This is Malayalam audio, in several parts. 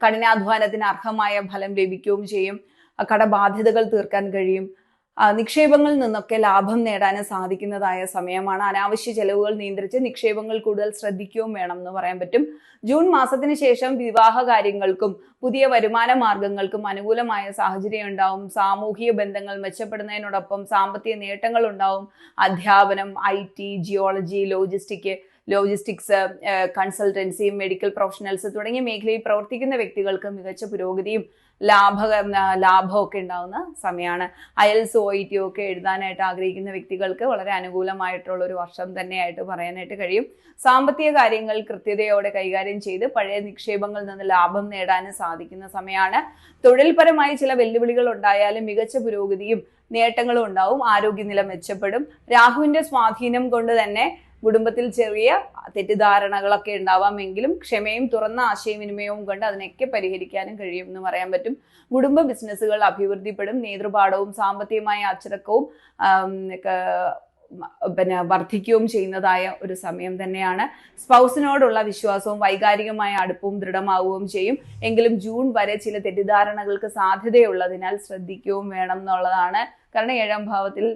കഠിനാധ്വാനത്തിന് അർഹമായ ഫലം ലഭിക്കുകയും ചെയ്യും. കടബാധ്യതകൾ തീർക്കാൻ കഴിയും. നിക്ഷേപങ്ങളിൽ നിന്നൊക്കെ ലാഭം നേടാനും സാധിക്കുന്നതായ സമയമാണ്. അനാവശ്യ ചെലവുകൾ നിയന്ത്രിച്ച് നിക്ഷേപങ്ങൾ കൂടുതൽ ശ്രദ്ധിക്കുകയും വേണം എന്ന് പറയാൻ പറ്റും. ജൂൺ മാസത്തിന് ശേഷം വിവാഹ കാര്യങ്ങൾക്കും പുതിയ വരുമാന മാർഗങ്ങൾക്കും അനുകൂലമായ സാഹചര്യം ഉണ്ടാവും. സാമൂഹിക ബന്ധങ്ങൾ മെച്ചപ്പെടുന്നതിനോടൊപ്പം സാമ്പത്തിക നേട്ടങ്ങൾ ഉണ്ടാവും. അധ്യാപനം, IT, geology, logistics, consultancy, medical professionals തുടങ്ങിയ മേഖലയിൽ പ്രവർത്തിക്കുന്ന വ്യക്തികൾക്ക് മികച്ച പുരോഗതിയും ലാഭമൊക്കെ ഉണ്ടാവുന്ന സമയമാണ്. IELTS, OET ഒക്കെ എഴുതാനായിട്ട് ആഗ്രഹിക്കുന്ന വ്യക്തികൾക്ക് വളരെ അനുകൂലമായിട്ടുള്ള ഒരു വർഷം തന്നെയായിട്ട് പറയാനായിട്ട് കഴിയും. സാമ്പത്തിക കാര്യങ്ങൾ കൃത്യതയോടെ കൈകാര്യം ചെയ്ത് പഴയ നിക്ഷേപങ്ങളിൽ നിന്ന് ലാഭം നേടാനും സാധിക്കുന്ന സമയമാണ്. തൊഴിൽപരമായി ചില വെല്ലുവിളികൾ ഉണ്ടായാലും മികച്ച പുരോഗതിയും നേട്ടങ്ങളും ഉണ്ടാവും. ആരോഗ്യനില മെച്ചപ്പെടും. രാഹുവിന്റെ സ്വാധീനം കൊണ്ട് തന്നെ കുടുംബത്തിൽ ചെറിയ തെറ്റിദ്ധാരണകളൊക്കെ ഉണ്ടാവാമെങ്കിലും ക്ഷമയും തുറന്ന ആശയവിനിമയവും കൊണ്ട് അതിനൊക്കെ പരിഹരിക്കാനും കഴിയും എന്ന് പറയാൻ പറ്റും. കുടുംബ ബിസിനസ്സുകൾ അഭിവൃദ്ധിപ്പെടും. നേതൃപാഠവും സാമ്പത്തികമായ അച്ചടക്കവും വർദ്ധിക്കുകയും ചെയ്യുന്നതായ ഒരു സമയം തന്നെയാണ്. സ്പൗസിനോടുള്ള വിശ്വാസവും വൈകാരികമായ അടുപ്പവും ദൃഢമാവുകയും ചെയ്യും. എങ്കിലും ജൂൺ വരെ ചില തെറ്റിദ്ധാരണകൾക്ക് സാധ്യതയുള്ളതിനാൽ ശ്രദ്ധിക്കുകയും വേണം എന്നുള്ളതാണ്. കാരണം 7ാം ഭാവത്തിൽ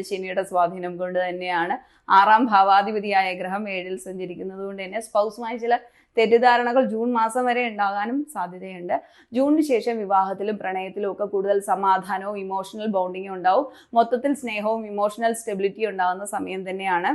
ശനിയുടെ സ്വാധീനം കൊണ്ട് തന്നെയാണ്. 6ാം ഭാവാധിപതിയായ ഗ്രഹം 7ൽ സഞ്ചരിക്കുന്നത് കൊണ്ട് തന്നെ സ്പൗസുമായി ചില തെറ്റിദ്ധാരണകൾ ജൂൺ മാസം വരെ ഉണ്ടാകാനും സാധ്യതയുണ്ട്. ജൂണിന് ശേഷം വിവാഹത്തിലും പ്രണയത്തിലും ഒക്കെ കൂടുതൽ സമാധാനവും ഇമോഷണൽ ബോണ്ടിങ്ങും ഉണ്ടാവും. മൊത്തത്തിൽ സ്നേഹവും ഇമോഷണൽ സ്റ്റെബിലിറ്റി ഉണ്ടാകുന്ന സമയം തന്നെയാണ്.